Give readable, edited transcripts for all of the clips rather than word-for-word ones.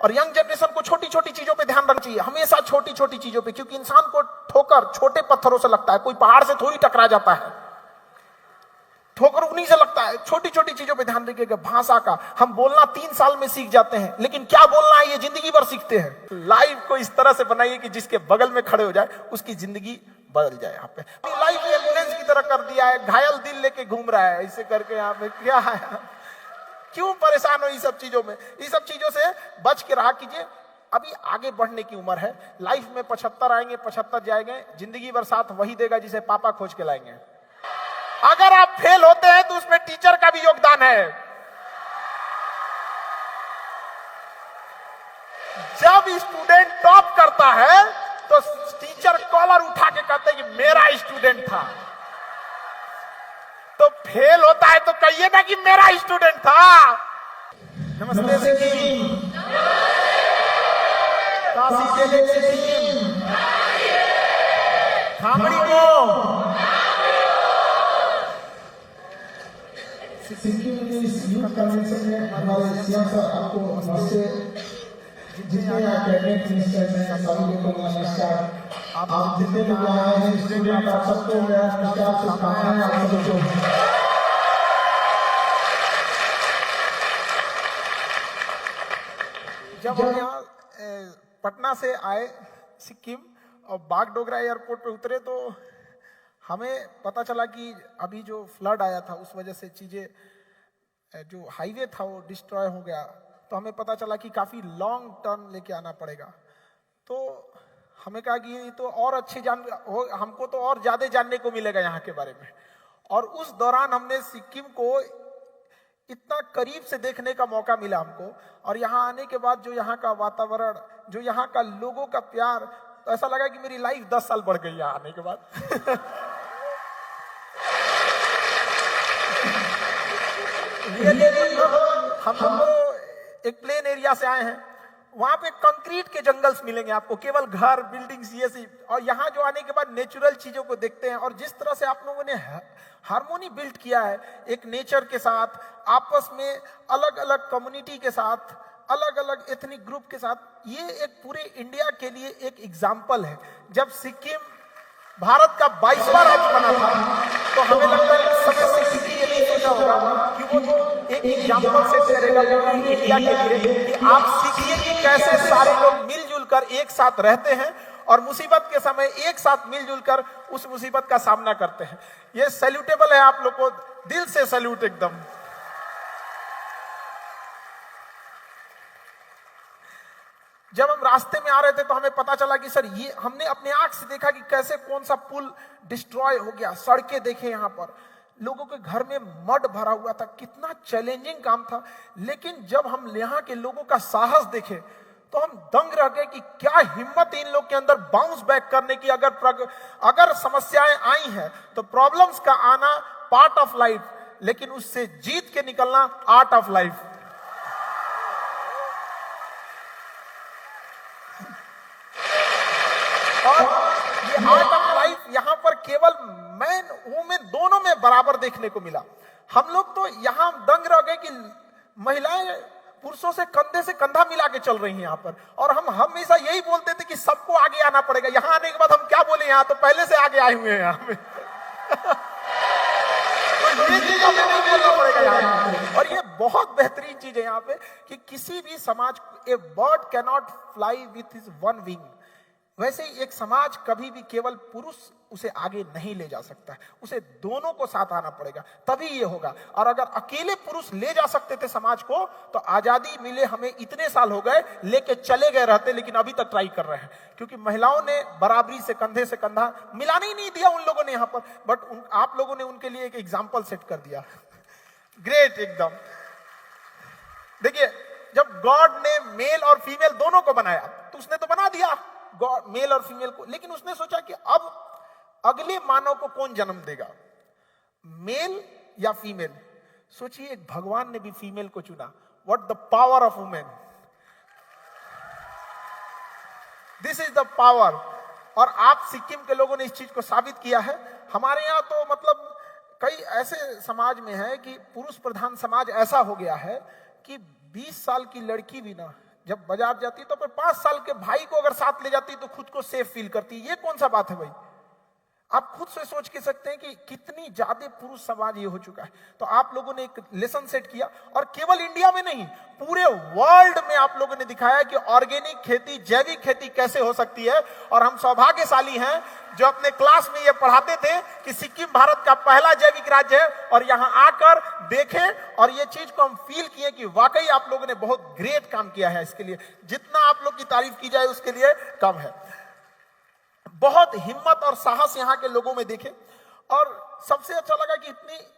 और young generation को छोटी छोटी चीजों पे ध्यान रखना चाहिए, हमेशा छोटी छोटी चीजों पे, क्योंकि इंसान को ठोकर छोटे पत्थरों से लगता है, कोई पहाड़ से थोड़ी टकरा जाता है, ठोकर उन्हीं से लगता है। छोटी छोटी चीजों पे ध्यान रखिएगा। भाषा का हम बोलना 3 साल में सीख जाते हैं, लेकिन क्या बोलना है ये जिंदगी भर सीखते हैं। लाइफ को इस तरह से बनाइए कि जिसके बगल में खड़े हो जाए उसकी जिंदगी बदल जाए। यहाँ पे लाइफ एम्बुलेंस की तरह कर दिया है, घायल दिल लेके घूम रहा है, ऐसे करके यहाँ पे क्या है, क्यों परेशान हो? ये सब चीजों में, ये सब चीजों से बच के रहा कीजिए। अभी आगे बढ़ने की उम्र है, लाइफ में 75 आएंगे, 75 जाएंगे, जिंदगी भर साथ वही देगा जिसे पापा खोज के लाएंगे। अगर आप फेल होते हैं तो उसमें टीचर का भी योगदान है। जब स्टूडेंट टॉप करता है तो टीचर कॉलर उठा के कहते हैं कि मेरा स्टूडेंट था। तो फेल होता है तो कहिए ना कि मेरा स्टूडेंट था। नमस्ते सिक्किम, काशी से लेके सिक्किम, खामड़ी को सिक्किम के इस यूथ कन्वेंशन में हमारे सीएम सर आपको नमस्ते, जितने कैबिनेट मिनिस्टर हैं सभी को नमस्कार। आप जितने भी आए हैं स्टूडेंट, आप सबको मेरा नमस्कार, शुभकामनाएं आप सबको। जब हम यहाँ पटना से आए सिक्किम और बागडोगरा एयरपोर्ट पे उतरे तो हमें पता चला कि अभी जो फ्लड आया था उस वजह से चीज़ें, जो हाईवे था वो डिस्ट्रॉय हो गया। तो हमें पता चला कि काफ़ी लॉन्ग टर्न लेके आना पड़ेगा। तो हमें कहा कि ये तो और अच्छे हमको तो और ज़्यादा जानने को मिलेगा यहाँ के बारे में। और उस दौरान हमने सिक्किम को इतना करीब से देखने का मौका मिला हमको। और यहाँ आने के बाद जो यहाँ का वातावरण, जो यहाँ का लोगों का प्यार, तो ऐसा लगा कि मेरी लाइफ 10 साल बढ़ गई यहाँ आने के बाद। हम एक प्लेन एरिया से आए हैं, वहां पे कंक्रीट के जंगल्स मिलेंगे आपको, केवल घर, बिल्डिंग्स, ये सी। और यहाँ जो आने के बाद नेचुरल चीजों को देखते हैं और जिस तरह से आप लोगों ने हार्मोनी बिल्ड किया है एक नेचर के साथ, आपस में अलग अलग कम्युनिटी के साथ, अलग अलग एथनिक ग्रुप के साथ, ये एक पूरे इंडिया के लिए एक एग्जाम्पल है। जब सिक्किम भारत का 22वां राज्य बना था तो हमें लगता है कि समय से किसी ने नहीं सोचा होगा कि वो एक एग्जाम्पल सेट करेगा इंडिया के लिए कि आप सीखिए कि कैसे सारे लोग मिलजुल कर एक साथ रहते हैं और मुसीबत के समय एक साथ मिलजुल कर उस मुसीबत का सामना करते हैं। ये सैल्यूटेबल है, आप लोग को दिल से सैल्यूट एकदम। जब हम रास्ते में आ रहे थे तो हमें पता चला कि सर ये हमने अपने आंख से देखा कि कैसे कौन सा पुल डिस्ट्रॉय हो गया, सड़कें देखे, यहाँ पर लोगों के घर में मड भरा हुआ था, कितना चैलेंजिंग काम था। लेकिन जब हम यहाँ के लोगों का साहस देखे तो हम दंग रह गए कि क्या हिम्मत इन लोग के अंदर बाउंस बैक करने की। अगर समस्याएं आई हैं तो प्रॉब्लम्स का आना पार्ट ऑफ लाइफ, लेकिन उससे जीत के निकलना आर्ट ऑफ लाइफ। और ये आर्ट ऑफ लाइफ यहाँ पर केवल मैन वुमेन दोनों में बराबर देखने को मिला। हम लोग तो यहाँ दंग रह गए कि महिलाएं पुरुषों से कंधा मिला के चल रही हैं यहाँ पर। और हम हमेशा यही बोलते थे कि सबको आगे आना पड़ेगा। यहाँ आने के बाद हम क्या बोले, यहाँ तो पहले से आगे आए हुए हैं यहाँ पे। तो ये चीज हमें नहीं बोलना पड़ेगा यहाँ पे। और ये बहुत बेहतरीन चीज है यहाँ पे कि किसी भी समाज, a bird cannot fly with his one wing, वैसे ही एक समाज कभी भी केवल पुरुष उसे आगे नहीं ले जा सकता है, उसे दोनों को साथ आना पड़ेगा, तभी ये होगा। और अगर अकेले पुरुष ले जा सकते थे समाज को तो आजादी मिले हमें इतने साल हो गए, लेके चले गए रहते, लेकिन अभी तक ट्राई कर रहे हैं क्योंकि महिलाओं ने बराबरी से कंधा मिलाने ही नहीं दिया उन लोगों ने यहाँ पर। बट आप लोगों ने उनके लिए एक एग्जाम्पल सेट कर दिया। ग्रेट एकदम। देखिए, जब गॉड ने मेल और फीमेल दोनों को बनाया तो उसने तो बना दिया गॉड मेल और फीमेल को, लेकिन उसने सोचा कि अब अगले मानव को कौन जन्म देगा, मेल या फीमेल। सोचिए, एक भगवान ने भी फीमेल को चुना। What the power of women, this is the power. और आप सिक्किम के लोगों ने इस चीज को साबित किया है। हमारे यहाँ तो मतलब कई ऐसे समाज में है कि पुरुष प्रधान समाज ऐसा हो गया है कि 20 साल की लड़की भी ना जब बाजार जाती है तो अपने 5 साल के भाई को अगर साथ ले जाती है तो खुद को सेफ फील करती है। ये कौन सा बात है भाई? आप खुद से सोच के सकते हैं कि कितनी ज्यादा पुरुष समाज ये हो चुका है। तो आप लोगों ने एक लेसन सेट किया, और केवल इंडिया में नहीं, पूरे वर्ल्ड में आप लोगों ने दिखाया कि ऑर्गेनिक खेती, जैविक खेती कैसे हो सकती है। और हम सौभाग्यशाली हैं जो अपने क्लास में ये पढ़ाते थे कि सिक्किम भारत का पहला जैविक राज्य है, और यहां आकर देखें और ये चीज को हम फील किए कि वाकई आप लोगों ने बहुत ग्रेट काम किया है। इसके लिए जितना आप लोग की तारीफ की जाए उसके लिए कम है। बहुत हिम्मत और साहस यहाँ के लोगों में देखे, और सबसे अच्छा लगा कि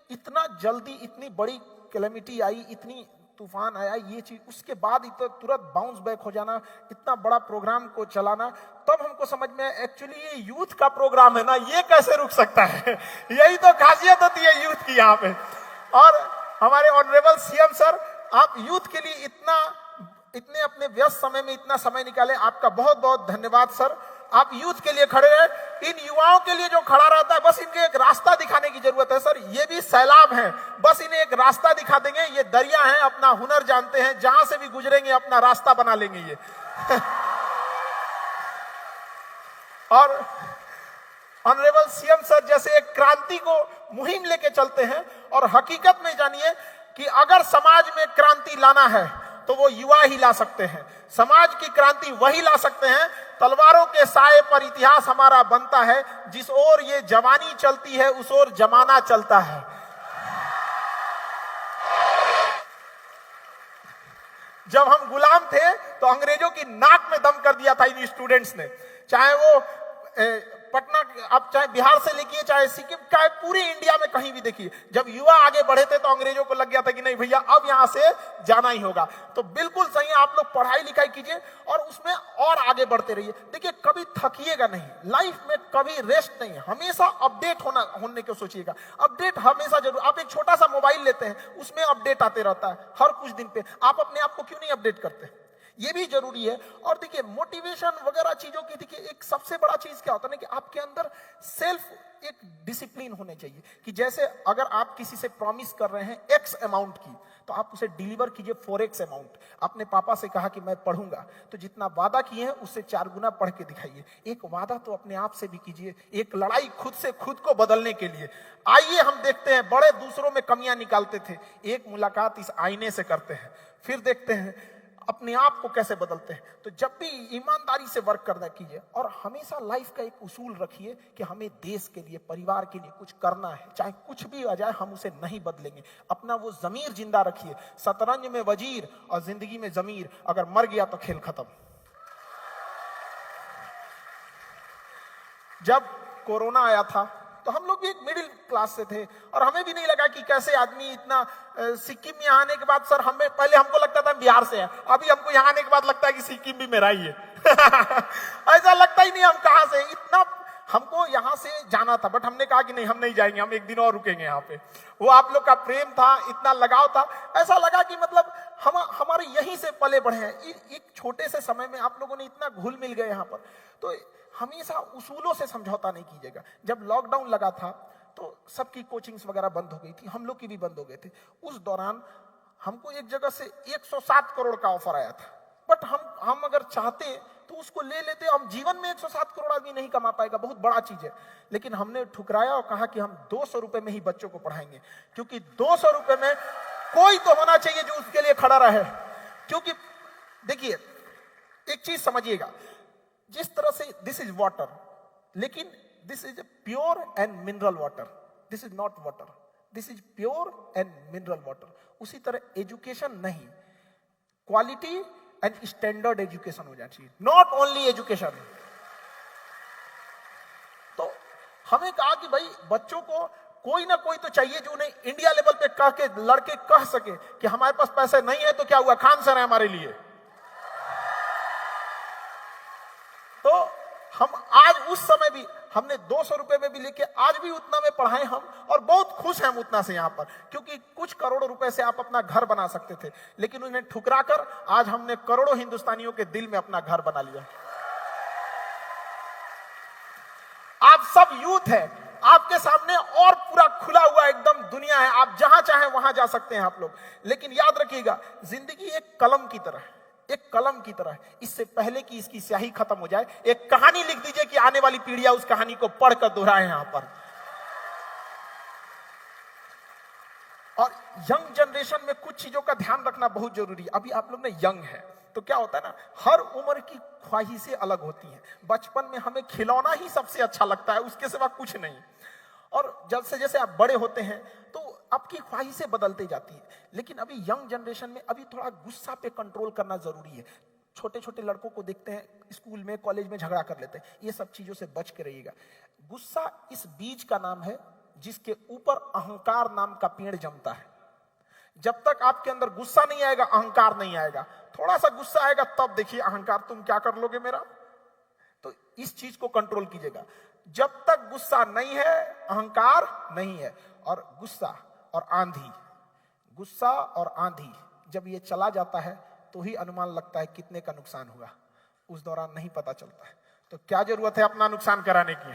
इतना जल्दी इतनी बड़ी कैलेमिटी आई, इतनी तूफान आया, ये चीज उसके बाद तुरंत बाउंस बैक हो जाना, इतना बड़ा प्रोग्राम को चलाना, तब हमको समझ में एक्चुअली ये यूथ का प्रोग्राम है ना, ये कैसे रुक सकता है। यही तो खासियत होती है यूथ की यहाँ पे। और हमारे ऑनरेबल सीएम सर, आप यूथ के लिए इतने अपने व्यस्त समय में इतना समय निकाले, आपका बहुत बहुत धन्यवाद सर। आप यूथ के लिए खड़े हैं, इन युवाओं के लिए जो खड़ा रहता है, बस इनके एक रास्ता दिखाने की जरूरत है सर। ये भी सैलाब हैं, बस इन्हें एक रास्ता दिखा देंगे। ये दरिया हैं, अपना हुनर जानते हैं, जहां से भी गुजरेंगे अपना रास्ता बना लेंगे ये। और ऑनरेबल सीएम सर जैसे एक क्रांति को मुहिम लेके चलते हैं, और हकीकत में जानिए कि अगर समाज में क्रांति लाना है तो वो युवा ही ला सकते हैं। समाज की क्रांति वही ला सकते हैं। तलवारों के साए पर इतिहास हमारा बनता है, जिस ओर ये जवानी चलती है उस ओर जमाना चलता है। जब हम गुलाम थे तो अंग्रेजों की नाक में दम कर दिया था इन स्टूडेंट्स ने, चाहे वो पटना, आप चाहे बिहार से लेके चाहे सिक्किम, चाहे पूरे इंडिया में कहीं भी देखिए, जब युवा आगे बढ़े थे तो अंग्रेजों को लग गया था कि नहीं भैया अब यहां से जाना ही होगा। तो बिल्कुल सही, आप लोग पढ़ाई लिखाई कीजिए और उसमें और आगे बढ़ते रहिए। देखिए कभी थकिएगा नहीं, लाइफ में कभी रेस्ट नहीं, हमेशा अपडेट होने को सोचिएगा। अपडेट हमेशा जरूर। आप एक छोटा सा मोबाइल लेते हैं, उसमें अपडेट आते रहता है हर कुछ दिन पे, आप अपने आप को क्यों नहीं अपडेट करते? ये भी जरूरी है। और देखिए मोटिवेशन वगैरह चीजों की, देखिए एक सबसे बड़ा चीज क्या होता है ना कि आपके अंदर सेल्फ एक डिसिप्लिन होने चाहिए। कि जैसे अगर आप किसी से प्रॉमिस कर रहे हैं एक्स अमाउंट की, तो आप उसे डिलीवर कीजिए 4x अमाउंट। आपने पापा से कहा कि मैं पढ़ूंगा, तो जितना वादा किए हैं उससे 4 गुना पढ़ के दिखाइए। एक वादा तो अपने आप से भी कीजिए, एक लड़ाई खुद से खुद को बदलने के लिए। आइए हम देखते हैं, बड़े दूसरों में कमियां निकालते थे, एक मुलाकात इस आईने से करते हैं, फिर देखते हैं अपने आप को कैसे बदलते हैं। तो जब भी ईमानदारी से वर्क करना कीजिए, और हमेशा लाइफ का एक उसूल रखिए कि हमें देश के लिए, परिवार के लिए कुछ करना है, चाहे कुछ भी आ जाए हम उसे नहीं बदलेंगे। अपना वो जमीर जिंदा रखिए। शतरंज में वजीर और जिंदगी में जमीर, अगर मर गया तो खेल खत्म। जब कोरोना आया था तो हम लोग भी एक मिडिल क्लास से थे, और हमें भी नहीं लगा कि कैसे आदमी इतना सिक्किम में आने के बाद, सर हमें पहले हमको लगता था बिहार से है, अभी हमको यहाँ आने के बाद लगता है कि सिक्किम भी मेरा ही है। ऐसा लगता ही नहीं हम कहाँ से, इतना हमको यहाँ से जाना था, बट हमने कहा कि नहीं हम नहीं जाएंगे, हम एक दिन और रुकेंगे यहाँ पे। वो आप लोग का प्रेम था, इतना लगाव था, ऐसा लगा कि मतलब हम हमारे यहीं से पले बढ़े हैं। एक छोटे से समय में आप लोगों ने इतना घुल मिल गए यहाँ पर। तो हमेशा उसूलों से समझौता नहीं कीजिएगा। जब लॉकडाउन लगा था तो सबकी कोचिंग्स वगैरह बंद हो गई थी, हम लोग की भी बंद हो गए थे। उस दौरान हमको एक जगह से 107 करोड़ का ऑफर आया था, बट हम अगर चाहते तो उसको ले लेते। हम जीवन में 107 करोड़ आदमी नहीं कमा पाएगा, बहुत बड़ा चीज है, लेकिन हमने ठुकराया और कहा कि हम 200 रुपए में ही बच्चों को पढ़ाएंगे, क्योंकि 200 रुपए में कोई तो होना चाहिए जो उसके लिए खड़ा रहे। क्योंकि देखिए एक चीज समझिएगा, जिस तरह से दिस इज वाटर, लेकिन this is pure and mineral water, this is not water, this is pure and mineral water. उसी तरह एजुकेशन नहीं, क्वालिटी एंड स्टैंडर्ड एजुकेशन हो जाना चाहिए, नॉट ओनली एजुकेशन। तो हमें कहा कि भाई बच्चों को कोई ना कोई तो चाहिए जो उन्हें इंडिया लेवल पे कह के लड़के कह सके कि हमारे पास पैसे नहीं है तो क्या हुआ, खान सर है हमारे लिए। तो हम आज उस समय भी हमने 200 रुपए में भी लेके आज भी उतना में पढ़ाए हम, और बहुत खुश हैं हम उतना से यहाँ पर, क्योंकि कुछ करोड़ रुपए से आप अपना घर बना सकते थे, लेकिन उन्हें ठुकरा कर आज हमने करोड़ों हिंदुस्तानियों के दिल में अपना घर बना लिया। आप सब यूथ है, आपके सामने और पूरा खुला हुआ एकदम दुनिया है, आप जहां चाहे वहां जा सकते हैं आप लोग। लेकिन याद रखिएगा, जिंदगी एक कलम की तरह है, एक कलम की तरह है। इससे पहले कि इसकी स्याही खत्म हो जाए, एक कहानी लिख दीजिए कि आने वाली पीढ़ियां उस कहानी को पढ़कर दोहराए यहां पर। और यंग जनरेशन में कुछ चीजों का ध्यान रखना बहुत जरूरी है। अभी आप लोग ने यंग है तो क्या होता है ना, हर उम्र की ख्वाहिशें अलग होती हैं। बचपन में हमें खिलौना ही सबसे अच्छा लगता है, उसके सिवा कुछ नहीं। और जैसे जैसे आप बड़े होते हैं तो आपकी ख्वाहिशें बदलती जाती हैं। लेकिन अभी यंग जनरेशन में अभी थोड़ा गुस्सा पे कंट्रोल करना जरूरी है। छोटे छोटे लड़कों को देखते हैं स्कूल में, कॉलेज में झगड़ा कर लेते हैं, ये सब चीजों से बच के रहिएगा। गुस्सा इस बीज का नाम है जिसके ऊपर अहंकार नाम का पेड़ जमता है। जब तक आपके अंदर गुस्सा नहीं आएगा, अहंकार नहीं आएगा। थोड़ा सा गुस्सा आएगा तब देखिए अहंकार तुम क्या कर लोगे मेरा। तो इस चीज को कंट्रोल कीजिएगा। जब तक गुस्सा नहीं है, अहंकार नहीं है। और गुस्सा और आंधी, गुस्सा और आंधी जब ये चला जाता है तो ही अनुमान लगता है कितने का नुकसान हुआ, उस दौरान नहीं पता चलता है। तो क्या जरूरत है अपना नुकसान कराने की।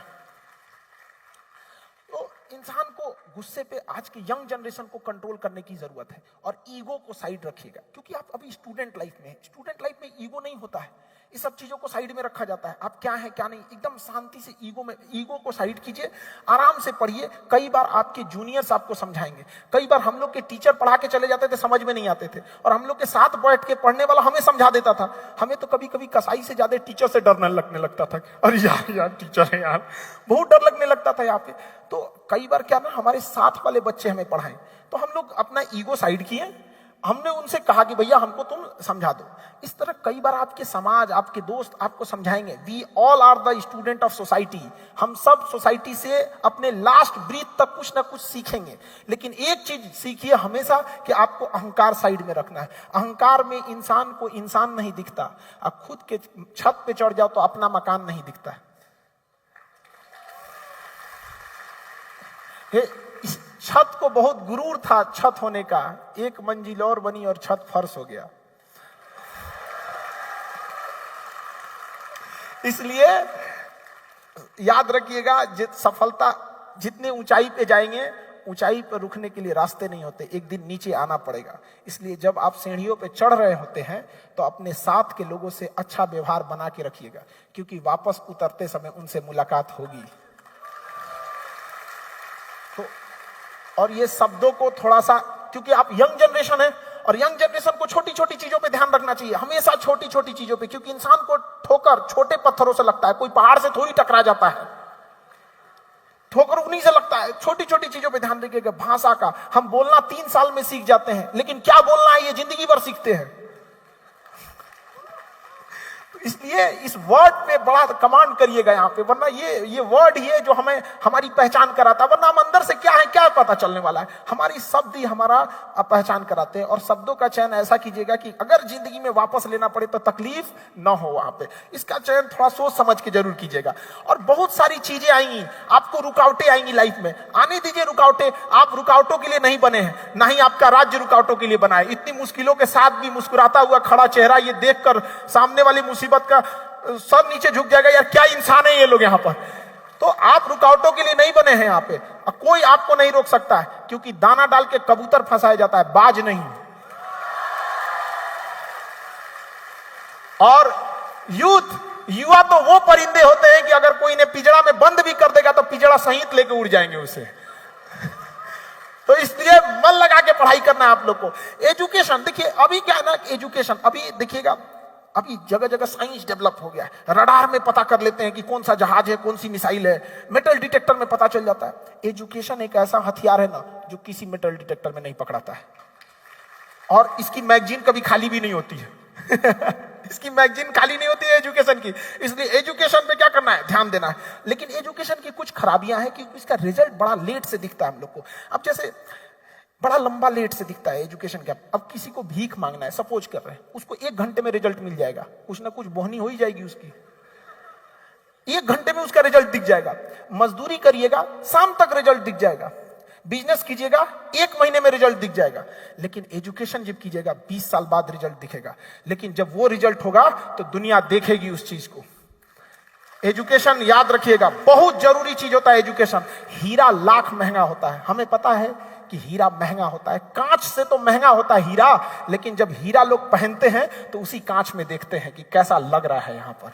तो इंसान को गुस्से पे आज के यंग जनरेशन को कंट्रोल करने की जरूरत है। और ईगो को साइड रखिएगा, क्योंकि आप अभी स्टूडेंट लाइफ में हैं। स्टूडेंट लाइफ में ईगो नहीं होता है, ये सब चीजों को साइड में रखा जाता है। आप क्या है क्या नहीं, एकदम शांति से ईगो को साइड कीजिए, आराम से पढ़िए। कई बार आपके जूनियर्स आपको समझाएंगे। कई बार हम लोग के टीचर पढ़ा के चले जाते थे, समझ में नहीं आते थे, और हम लोग के साथ बैठ के पढ़ने वाला हमें समझा देता था। हमें तो कभी कभी कसाई से ज्यादा टीचर से डरने लगने लगता था। अरे यार टीचर है यार, बहुत डर लगने लगता था यहाँ पे। तो कई बार क्या ना, हमारे साथ वाले बच्चे हमें पढ़ाएं तो हम लोग अपना ईगो साइड किए, हमने उनसे कहा कि भैया हमको तुम समझा दो। इस तरह कई बार आपके समाज, आपके दोस्त आपको समझाएंगे। We all are the student of society. हम सब सोसाइटी से अपने लास्ट ब्रीथ तक कुछ ना कुछ सीखेंगे। लेकिन एक चीज सीखिए हमेशा कि आपको अहंकार साइड में रखना है। अहंकार में इंसान को इंसान नहीं दिखता। आप खुद के छत पे चढ़ जाओ तो अपना मकान नहीं दिखता है। इस छत को बहुत गुरूर था छत होने का, एक मंजिल और बनी और छत फर्श हो गया। इसलिए याद रखिएगा, सफलता जितने ऊंचाई पे जाएंगे, ऊंचाई पर रुकने के लिए रास्ते नहीं होते, एक दिन नीचे आना पड़ेगा। इसलिए जब आप सीढ़ियों पे चढ़ रहे होते हैं तो अपने साथ के लोगों से अच्छा व्यवहार बना के रखिएगा, क्योंकि वापस उतरते समय उनसे मुलाकात होगी। तो और ये शब्दों को थोड़ा सा, क्योंकि आप यंग जनरेशन है और यंग जनरेशन को छोटी छोटी चीजों पे ध्यान रखना चाहिए, हमेशा छोटी छोटी चीजों पे। क्योंकि इंसान को ठोकर छोटे पत्थरों से लगता है, कोई पहाड़ से थोड़ी टकरा जाता है, ठोकर उन्हीं से लगता है। छोटी छोटी चीजों पे ध्यान रखिएगा। भाषा का, हम बोलना 3 साल में सीख जाते हैं, लेकिन क्या बोलना है ये जिंदगी भर सीखते हैं। इसलिए इस वर्ड पे बड़ा कमांड करिएगा यहाँ पे, वरना ये वर्ड ही है जो हमें हमारी पहचान कराता है। वरना हम अंदर से क्या है क्या पता चलने वाला है। हमारी शब्द ही हमारा पहचान कराते हैं। और शब्दों का चयन ऐसा कीजिएगा कि अगर जिंदगी में वापस लेना पड़े तो तकलीफ ना हो। वहां पे इसका चयन थोड़ा सोच समझ के जरूर कीजिएगा। और बहुत सारी चीजें आएंगी, आपको रुकावटें आएंगी लाइफ में, आने दीजिए रुकावटें। आप रुकावटों के लिए नहीं बने हैं, ना ही आपका राज्य रुकावटों के लिए बना है। इतनी मुश्किलों के साथ भी मुस्कुराता हुआ खड़ा चेहरा, ये देखकर सामने वाली मुसीबत का सब नीचे झुक जाएगा, यार क्या इंसान है ये लोग यहाँ पर। तो आप रुकावटों के लिए नहीं बने हैं यहाँ पे, कोई आपको नहीं रोक सकता है। क्योंकि दाना डाल के कबूतर फंसाया जाता है, बाज नहीं। और युवा तो वो परिंदे होते हैं कि अगर कोई इन्हें पिंजड़ा में बंद भी कर देगा तो पिंजड़ा सहित लेके उड़ जाएंगे उसे। तो इसलिए मन लगा के पढ़ाई करना है आप लोग को। एजुकेशन देखिए, अभी क्या है ना, एजुकेशन अभी देखिएगा, अभी जगह जगह साइंस डेवलप हो गया है। रडार में पता कर लेते हैं कि कौन सा जहाज है, कौन सी मिसाइल है, मेटल डिटेक्टर में पता चल जाता है। एजुकेशन एक ऐसा हथियार है ना जो किसी मेटल डिटेक्टर में नहीं पकड़ाता है। और इसकी मैगजीन कभी खाली भी नहीं होती है। इसकी मैगजीन खाली नहीं होती है एजुकेशन की। इसलिए एजुकेशन पे क्या करना है, ध्यान देना है। लेकिन एजुकेशन की कुछ खराबियां हैं कि इसका रिजल्ट बड़ा लेट से दिखता है हम लोग को। अब जैसे बड़ा लंबा लेट से दिखता है एजुकेशन गैप। अब किसी को भीख मांगना है, सपोज कर रहे हैं, उसको 1 घंटे में रिजल्ट मिल जाएगा, कुछ ना कुछ बोहनी हो ही जाएगी उसकी, 1 घंटे में उसका रिजल्ट दिख जाएगा। मजदूरी करिएगा, शाम तक रिजल्ट दिख जाएगा। बिजनेस कीजिएगा, 1 महीने में रिजल्ट दिख जाएगा। लेकिन एजुकेशन जब कीजिएगा 20 साल बाद रिजल्ट दिखेगा। लेकिन जब वो रिजल्ट होगा तो दुनिया देखेगी उस चीज को। एजुकेशन याद रखिएगा, बहुत जरूरी चीज होता है एजुकेशन। हीरा लाख महंगा होता है। हमें पता है कि हीरा महंगा होता है, कांच से तो महंगा होता है हीरा, लेकिन जब हीरा लोग पहनते हैं तो उसी कांच में देखते हैं कि कैसा लग रहा है यहां पर।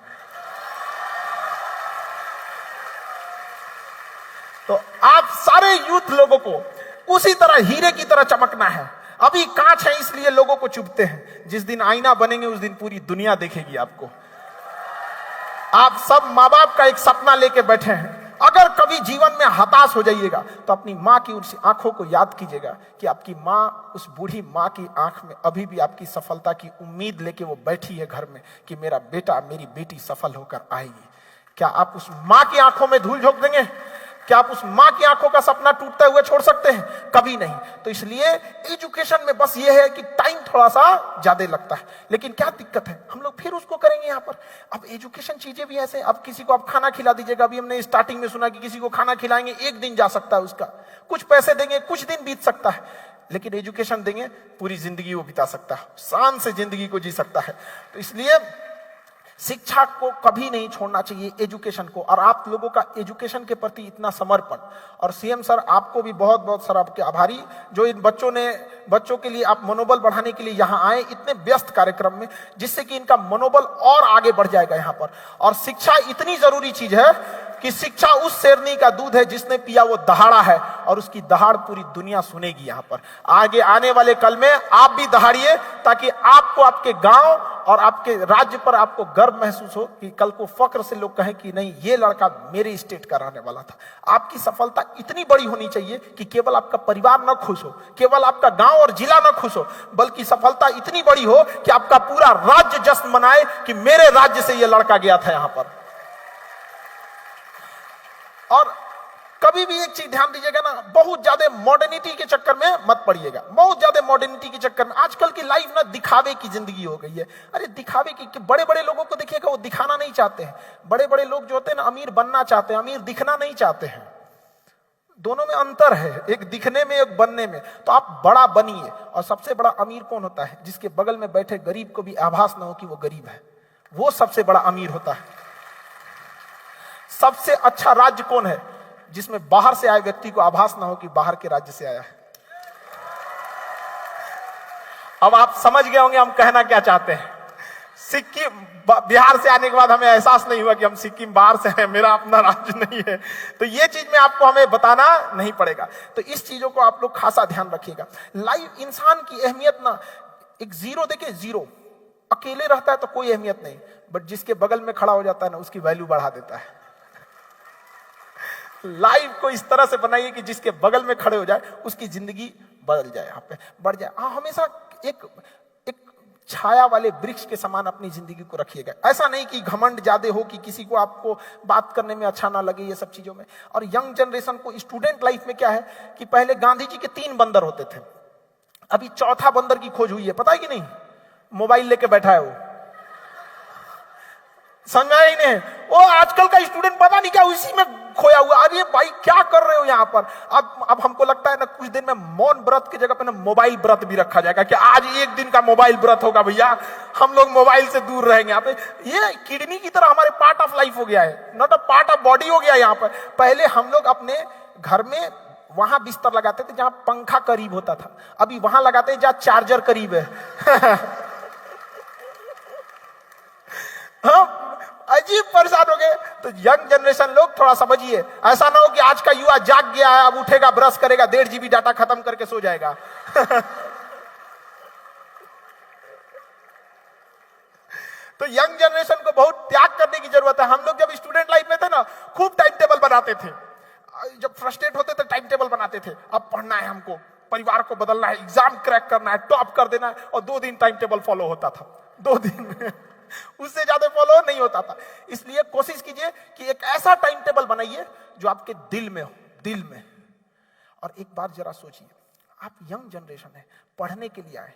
तो आप सारे यूथ लोगों को उसी तरह हीरे की तरह चमकना है। अभी कांच है इसलिए लोगों को चुभते हैं, जिस दिन आईना बनेंगे उस दिन पूरी दुनिया देखेगी आपको। आप सब माँ बाप का एक सपना लेके बैठे हैं, अगर कभी जीवन में हताश हो जाइएगा तो अपनी माँ की उस आंखों को याद कीजिएगा कि आपकी माँ, उस बूढ़ी माँ की आंख में अभी भी आपकी सफलता की उम्मीद लेके वो बैठी है घर में कि मेरा बेटा, मेरी बेटी सफल होकर आएगी। क्या आप उस माँ की आंखों में धूल झोंक देंगे? क्या आप उस माँ की आंखों का सपना टूटते हुए छोड़ सकते हैं? कभी नहीं। तो इसलिए एजुकेशन में बस ये है कि टाइम थोड़ा सा ज्यादा लगता है, लेकिन क्या दिक्कत है, हम लोग फिर उसको करेंगे यहाँ पर। अब एजुकेशन चीजें भी ऐसे, अब किसी को आप खाना खिला दीजिएगा, अभी हमने स्टार्टिंग में सुना कि किसी को खाना खिलाएंगे, एक दिन जा सकता है उसका, कुछ पैसे देंगे कुछ दिन बीत सकता है, लेकिन एजुकेशन देंगे पूरी जिंदगी वो बिता सकता है, शान से जिंदगी को जी सकता है। तो इसलिए शिक्षा को कभी नहीं छोड़ना चाहिए, एजुकेशन को। और आप लोगों का एजुकेशन के प्रति इतना समर्पण, और सीएम सर आपको भी बहुत बहुत सर आपके आभारी, जो इन बच्चों के लिए आप मनोबल बढ़ाने के लिए यहाँ आए इतने व्यस्त कार्यक्रम में, जिससे कि इनका मनोबल और आगे बढ़ जाएगा यहाँ पर। और शिक्षा इतनी जरूरी चीज है कि शिक्षा उस शेरनी का दूध है जिसने पिया वो दहाड़ा है, और उसकी दहाड़ पूरी दुनिया सुनेगी यहाँ पर। आगे आने वाले कल में आप भी दहाड़िए, ताकि आपको आपके गांव और आपके राज्य पर आपको गर्व महसूस हो, कि कल को फक्र से लोग कहें कि नहीं, ये लड़का मेरे स्टेट का रहने वाला था। आपकी सफलता इतनी बड़ी होनी चाहिए कि केवल आपका परिवार न खुश हो, केवल आपका गांव और जिला न खुश हो, बल्कि सफलता इतनी बड़ी हो कि आपका पूरा राज्य जश्न मनाए कि मेरे राज्य से ये लड़का गया था यहां पर। और कभी भी एक चीज ध्यान दीजिएगा ना, बहुत ज्यादा मॉडर्निटी के चक्कर में मत पड़िएगा। बहुत ज्यादा मॉडर्निटी के चक्कर में आजकल की लाइफ ना दिखावे की जिंदगी हो गई है। अरे दिखावे की, बड़े बड़े लोगों को देखिएगा वो दिखाना नहीं चाहते हैं। बड़े बड़े लोग जो होते हैं ना, अमीर बनना चाहते हैं, अमीर दिखना नहीं चाहते हैं। दोनों में अंतर है, एक दिखने में एक बनने में। तो आप बड़ा बनिए। और सबसे बड़ा अमीर कौन होता है? जिसके बगल में बैठे गरीब को भी आभास ना हो कि वो गरीब है, वो सबसे बड़ा अमीर होता है। सबसे अच्छा राज्य कौन है? जिसमें बाहर से आए व्यक्ति को आभास ना हो कि बाहर के राज्य से आया है। अब आप समझ गए होंगे हम कहना क्या चाहते हैं। सिक्किम, बिहार से आने के बाद हमें एहसास नहीं हुआ कि हम सिक्किम बाहर से हैं, मेरा अपना राज्य नहीं है। तो ये चीज में आपको हमें बताना नहीं पड़ेगा। तो इस चीजों को आप लोग खासा ध्यान रखिएगा। लाइफ, इंसान की अहमियत ना, एक जीरो देखिए, जीरो अकेले रहता है तो कोई अहमियत नहीं, बट जिसके बगल में खड़ा हो जाता है ना, उसकी वैल्यू बढ़ा देता है। लाइफ को इस तरह से बनाइए कि जिसके बगल में खड़े हो जाए उसकी जिंदगी बदल जाए, यहाँ पे बढ़ जाए। हमेशा एक छाया वाले वृक्ष के समान अपनी जिंदगी को रखिएगा। ऐसा नहीं कि घमंड ज्यादा हो कि किसी को आपको बात करने में अच्छा ना लगे, ये सब चीजों में। और यंग जनरेशन को स्टूडेंट लाइफ में क्या है कि पहले गांधी जी के 3 बंदर होते थे, अभी चौथा बंदर की खोज हुई है, पता है कि नहीं? मोबाइल लेके बैठा है वो, समझ ही नहीं। वो आजकल का स्टूडेंट पता नहीं क्या उसी में खोया हुआ। अरे भाई क्या कर रहे हो यहाँ पर? अब हमको लगता है ना, कुछ दिन में मौन व्रत की जगह पे ना मोबाइल व्रत भी रखा जाएगा कि आज एक दिन का मोबाइल व्रत होगा भैया, हम लोग मोबाइल से दूर रहेंगे। यहाँ पे ये किडनी की तरह हमारे पार्ट ऑफ लाइफ हो गया है, not a part of body हो गया है यहाँ पर। पहले हम लोग अपने घर में वहां बिस्तर लगाते थे जहां पंखा करीब होता था, अभी वहां लगाते हैं जहां चार्जर करीब है। हाँ, अजीब परेशान हो गए। तो यंग जनरेशन लोग थोड़ा समझिए, ऐसा ना हो कि आज का युवा जाग गया है, अब उठेगा ब्रश करेगा 1.5 GB डाटा खत्म करके सो जाएगा। तो यंग जनरेशन को बहुत त्याग करने की जरूरत है। हम लोग जब स्टूडेंट लाइफ में थे ना, खूब टाइम टेबल बनाते थे। जब फ्रस्ट्रेट होते थे टाइम टेबल बनाते थे, अब पढ़ना है हमको, परिवार को बदलना है, एग्जाम क्रैक करना है, टॉप कर देना है। और 2 दिन टाइम टेबल फॉलो होता था, 2 दिन उससे ज्यादा फॉलो नहीं होता था। इसलिए कोशिश कीजिए कि एक ऐसा टाइम टेबल बनाइए जो आपके दिल में हो, दिल में। और एक बार जरा सोचिए, आप यंग जनरेशन है, पढ़ने के लिए आए,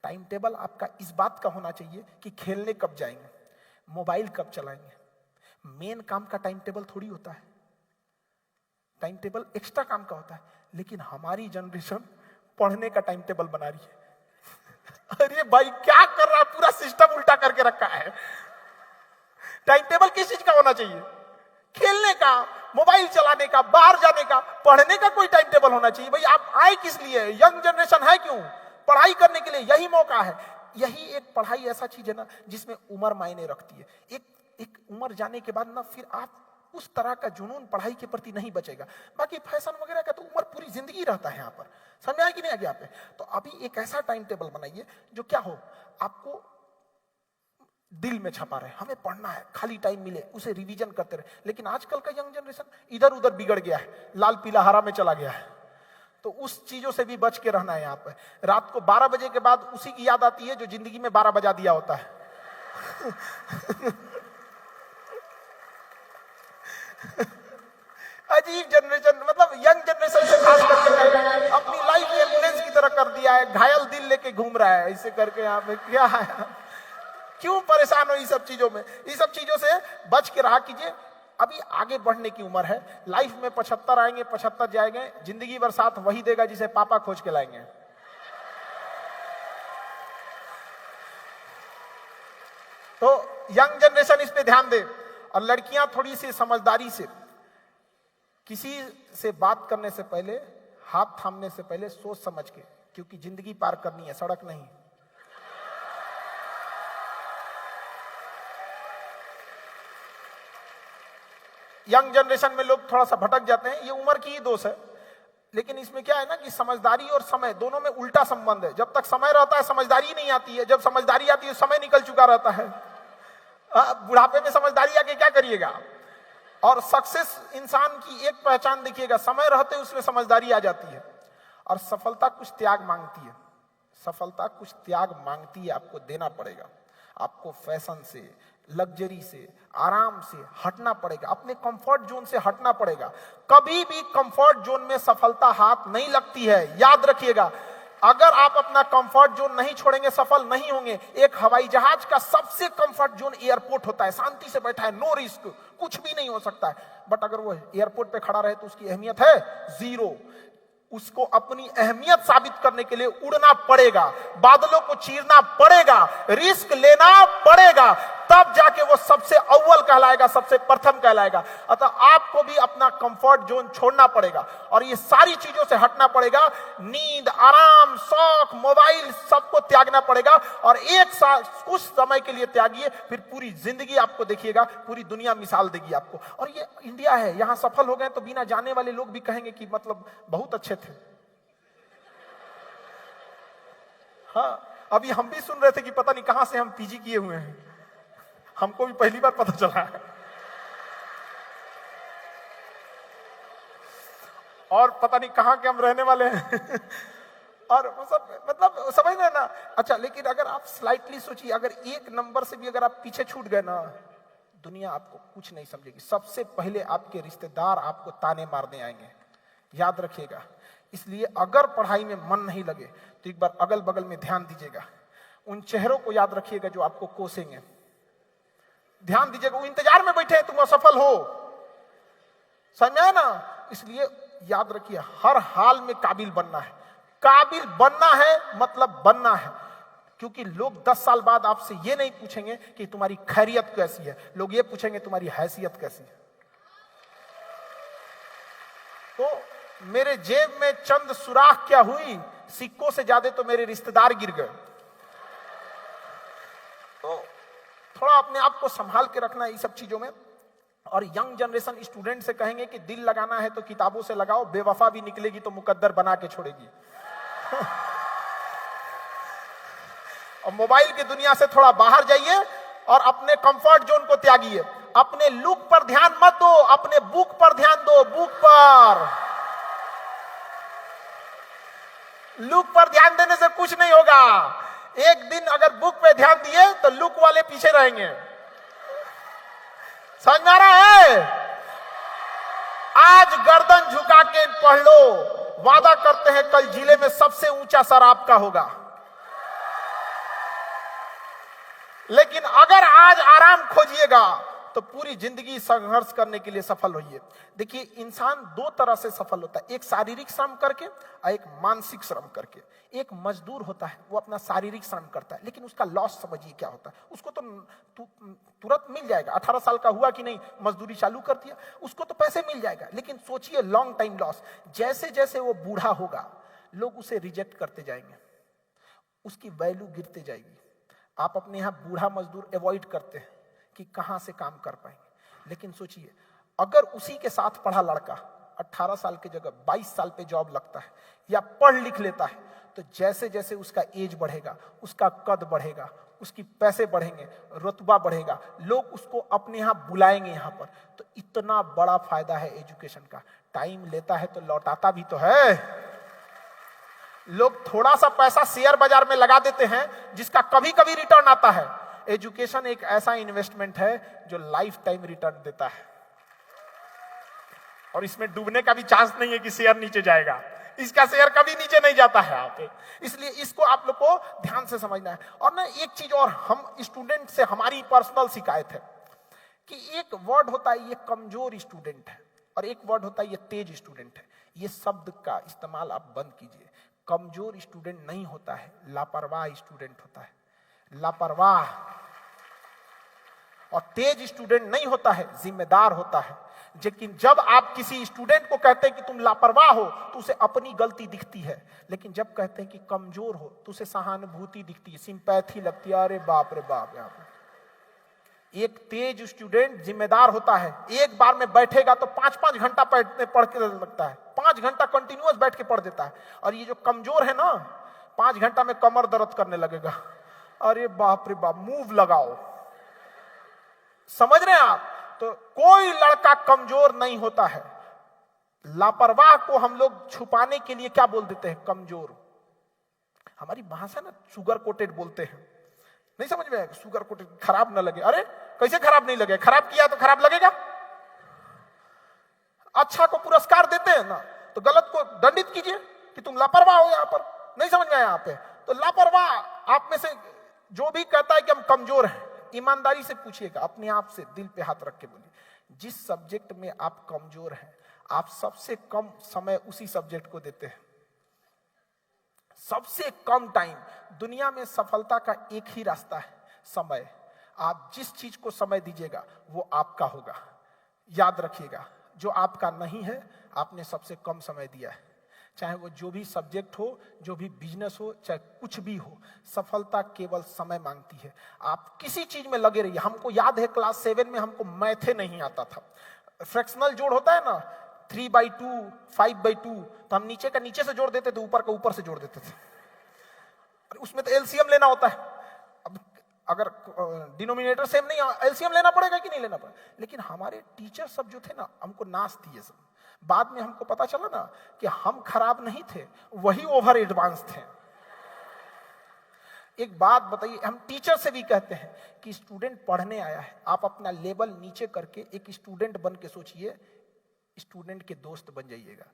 टाइम टेबल आपका इस बात का होना चाहिए कि खेलने कब जाएंगे, मोबाइल कब चलाएंगे। मेन काम का टाइम टेबल थोड़ी होता है, टाइम टेबल एक्स्ट्रा काम का होता है। लेकिन हमारी जनरेशन पढ़ने का टाइम टेबल बना रही है। अरे भाई क्या कर रहा है, पूरा सिस्टम उल्टा करके रखा है। टाइम टेबल किस चीज का होना चाहिए? खेलने का, मोबाइल चलाने का, बाहर जाने का, पढ़ने का कोई टाइम टेबल होना चाहिए। भाई आप आए किस लिए? यंग जनरेशन है क्यों? पढ़ाई करने के लिए, यही मौका है। यही एक पढ़ाई ऐसा चीज है ना जिसमें उम्र मायने रखती है। एक उम्र जाने के बाद ना फिर आप उस तरह का जुनून पढ़ाई के प्रति नहीं बचेगा। बाकी फैशन वगैरह का तो उम्र पूरी जिंदगी रहता है यहाँ पर, समझ आया कि नहीं? आगे यहाँ पे तो अभी एक ऐसा टाइम टेबल बनाइए जो क्या हो, आपको दिल में छपा रहे, हमें पढ़ना है, खाली टाइम मिले उसे रिवीजन करते रहे। लेकिन आजकल का यंग जनरेशन इधर उधर बिगड़ गया है, लाल पीला हरा में चला गया है। तो उस चीजों से भी बच के रहना है। यहाँ पे रात को 12 बजे के बाद उसी की याद आती है जो जिंदगी में 12 बजा दिया होता है। अजीब जनरेशन, मतलब यंग जनरेशन से खास करके अपनी लाइफ एम्बुलेंस की तरह कर दिया है, घायल दिल लेके घूम रहा है ऐसे करके। यहाँ पे क्या है, क्यों परेशान हो इन सब चीजों में? इन सब चीजों से बच के रहा कीजिए। अभी आगे बढ़ने की उम्र है, लाइफ में 75 आएंगे 75 जाएंगे, जिंदगी भर साथ वही देगा जिसे पापा खोज के लाएंगे। तो यंग जनरेशन इस पे ध्यान दे। और लड़कियां थोड़ी सी समझदारी से, किसी से बात करने से पहले, हाथ थामने से पहले सोच समझ के, क्योंकि जिंदगी पार करनी है, सड़क नहीं। यंग जनरेशन में लोग थोड़ा सा भटक जाते हैं, ये उम्र की ही दोष है। लेकिन इसमें क्या है ना कि समझदारी और समय दोनों में उल्टा संबंध है। जब तक समय रहता है समझदारी नहीं आती है, जब समझदारी आती है समय निकल चुका रहता है। बुढ़ापे में समझदारी आके क्या करिएगा? और सक्सेस इंसान की एक पहचान देखिएगा, समय रहते उसमें समझदारी आ जाती है। और सफलता कुछ त्याग मांगती है, सफलता कुछ त्याग मांगती है, आपको देना पड़ेगा। आपको फैशन से, लग्जरी से, आराम से हटना पड़ेगा, अपने कंफर्ट जोन से हटना पड़ेगा। कभी भी कंफर्ट जोन में सफलता हाथ नहीं लगती है, याद रखिएगा। अगर आप अपना कंफर्ट जोन नहीं छोड़ेंगे सफल नहीं होंगे। एक हवाई जहाज का सबसे कंफर्ट जोन एयरपोर्ट होता है, शांति से बैठा है, नो रिस्क, कुछ भी नहीं हो सकता है। बट अगर वो एयरपोर्ट पे खड़ा रहे तो उसकी अहमियत है जीरो। उसको अपनी अहमियत साबित करने के लिए उड़ना पड़ेगा, बादलों को चीरना पड़ेगा, रिस्क लेना पड़ेगा, तब जाके वो सबसे अव्वल कहलाएगा, सबसे प्रथम कहलाएगा। अतः आपको भी अपना कंफर्ट जोन छोड़ना पड़ेगा और ये सारी चीजों से हटना पड़ेगा। नींद, आराम, शौक, मोबाइल सबको त्यागना पड़ेगा। और एक साल कुछ समय के लिए त्यागिए, फिर पूरी जिंदगी आपको देखिएगा, पूरी दुनिया मिसाल देगी आपको। और ये इंडिया है, यहां सफल हो गए तो बिना जाने वाले लोग भी कहेंगे कि मतलब बहुत अच्छे थे। हाँ, अभी हम भी सुन रहे थे कि पता नहीं कहां से हम पीजी किए हुए हैं, हमको भी पहली बार पता चला है। और पता नहीं कहां के हम रहने वाले हैं। और मतलब समझ रहे ना? अच्छा, लेकिन अगर आप स्लाइटली सोचिए, अगर एक नंबर से भी अगर आप पीछे छूट गए ना, दुनिया आपको कुछ नहीं समझेगी। सबसे पहले आपके रिश्तेदार आपको ताने मारने आएंगे, याद रखिएगा। इसलिए अगर पढ़ाई में मन नहीं लगे तो एक बार अगल बगल में ध्यान दीजिएगा, उन चेहरों को याद रखिएगा जो आपको कोसेंगे। ध्यान दीजिएगा, वो इंतजार में बैठे हैं तुम असफल हो, समझ में आया ना? इसलिए याद रखिए, हर हाल में काबिल बनना है। काबिल बनना है मतलब बनना है, क्योंकि लोग 10 साल बाद आपसे ये नहीं पूछेंगे कि तुम्हारी खैरियत कैसी है, लोग ये पूछेंगे तुम्हारी हैसियत कैसी है। तो मेरे जेब में चंद सुराख क्या हुई, सिक्कों से ज्यादा तो मेरे रिश्तेदार गिर गए। तो थोड़ा अपने आप को संभाल के रखना है इन सब चीजों में। और यंग जनरेशन स्टूडेंट से कहेंगे कि दिल लगाना है तो किताबों से लगाओ, बेवफा भी निकलेगी तो मुकद्दर बना के छोड़ेगी। और मोबाइल की दुनिया से थोड़ा बाहर जाइए और अपने कंफर्ट जोन को त्यागिए। अपने लुक पर ध्यान मत दो, अपने बुक पर ध्यान दो। बुक पर, लुक पर ध्यान देने से कुछ नहीं होगा। एक दिन अगर बुक पे ध्यान दिए तो लुक वाले पीछे रहेंगे। समझ में आ रहा है? आज गर्दन झुका के पढ़ लो, वादा करते हैं कल जिले में सबसे ऊंचा सर आपका होगा। लेकिन अगर आज आराम खोजिएगा तो पूरी जिंदगी संघर्ष करने के लिए सफल होइए। देखिए, इंसान दो तरह से सफल होता है, एक शारीरिक श्रम करके और एक मानसिक श्रम करके। एक मजदूर होता है, वो अपना शारीरिक श्रम करता है, लेकिन उसका लॉस समझिए क्या होता है। उसको तो तुरंत मिल जाएगा, 18 साल का हुआ कि नहीं, मजदूरी चालू कर दिया, उसको तो पैसे मिल जाएगा, लेकिन सोचिए लॉन्ग टाइम लॉस। जैसे जैसे वो बूढ़ा होगा, लोग उसे रिजेक्ट करते जाएंगे, उसकी वैल्यू गिरते जाएगी। आप अपने यहाँ बूढ़ा मजदूर अवॉइड करते हैं कि कहां से काम कर पाएंगे, लेकिन सोचिए अगर उसी के साथ पढ़ा लड़का 18 साल की जगह 22 साल पे जॉब लगता है या पढ़ लिख लेता है, तो जैसे जैसे उसका एज बढ़ेगा, उसका कद बढ़ेगा, उसकी पैसे बढ़ेंगे, रुतबा बढ़ेगा, लोग उसको अपने यहाँ बुलाएंगे यहाँ पर। तो इतना बड़ा फायदा है एजुकेशन का। टाइम लेता है तो लौटाता भी तो है। लोग थोड़ा सा पैसा शेयर बाजार में लगा देते हैं जिसका कभी कभी रिटर्न आता है। एजुकेशन एक ऐसा इन्वेस्टमेंट है जो लाइफ टाइम रिटर्न देता है, और इसमें डूबने का भी चांस नहीं है कि शेयर नीचे जाएगा। इसका शेयर कभी नीचे नहीं जाता है आप, इसलिए इसको आप लोग को ध्यान से समझना है। और ना एक चीज और, हम स्टूडेंट से हमारी पर्सनल शिकायत है कि एक वर्ड होता है ये कमजोर स्टूडेंट है, और एक वर्ड होता है ये तेज स्टूडेंट है। ये शब्द का इस्तेमाल आप बंद कीजिए। कमजोर स्टूडेंट नहीं होता है, लापरवाह स्टूडेंट होता है। लापरवाह और तेज स्टूडेंट नहीं होता है, जिम्मेदार होता है। लेकिन जब आप किसी स्टूडेंट को कहते हैं कि तुम लापरवाह हो, तो उसे अपनी गलती दिखती है, लेकिन जब कहते हैं कि कमजोर हो तो उसे सहानुभूति दिखती है, सिंपैथी लगती है। अरे बाप रे बाप। यहाँ पर एक तेज स्टूडेंट जिम्मेदार होता है, एक बार में बैठेगा तो 5-5 घंटा पढ़ के लगता है, 5 घंटा कंटिन्यूअस बैठ के पढ़ देता है। और ये जो कमजोर है ना, 5 घंटा में कमर दर्द करने लगेगा। अरे बाप रे बाप, मूव लगाओ। समझ रहे हैं आप? तो कोई लड़का कमजोर नहीं होता है। लापरवाह को हम लोग छुपाने के लिए क्या बोल देते हैं? कमजोर। हमारी भाषा ना शुगर कोटेड बोलते हैं, नहीं समझ में आएगा? शुगर कोटेड, खराब ना लगे। अरे कैसे खराब नहीं लगे? खराब किया तो खराब लगेगा। अच्छा को पुरस्कार देते हैं ना, तो गलत को दंडित कीजिए कि तुम लापरवाह हो। यहाँ पर नहीं समझ में आया? यहाँ पे तो लापरवाह आप में से जो भी कहता है कि हम कमजोर हैं, ईमानदारी से पूछिएगा अपने आप से, दिल पे हाथ रख के बोलिए, जिस सब्जेक्ट में आप कमजोर हैं, आप सबसे कम समय उसी सब्जेक्ट को देते हैं। सबसे कम टाइम। दुनिया में सफलता का एक ही रास्ता है, समय। आप जिस चीज को समय दीजिएगा वो आपका होगा। याद रखिएगा, जो आपका नहीं है आपने सबसे कम समय दिया है। चाहे वो जो भी सब्जेक्ट हो, जो भी बिजनेस हो, चाहे कुछ भी हो, सफलता केवल समय मांगती है। आप किसी चीज में लगे रहिए। हमको याद है क्लास 7 में हमको मैथे नहीं आता था। फ्रैक्शनल जोड़ होता है ना, 3/2, 5/2, तो हम नीचे का नीचे से जोड़ देते थे, ऊपर का ऊपर से जोड़ देते थे। उसमें तो एलसीएम लेना होता है। अब अगर डिनोमिनेटर सेम नहीं, एलसीएम लेना पड़ेगा कि नहीं लेना पड़ेगा? लेकिन हमारे टीचर सब जो थे ना, हमको नाश दिए सब। बाद में हमको पता चला ना कि हम खराब नहीं थे, वही ओवर एडवांस थे। एक बात बताइए, हम टीचर से भी कहते हैं कि स्टूडेंट पढ़ने आया है, आप अपना लेवल नीचे करके एक स्टूडेंट बन के सोचिए, स्टूडेंट के दोस्त बन जाइएगा।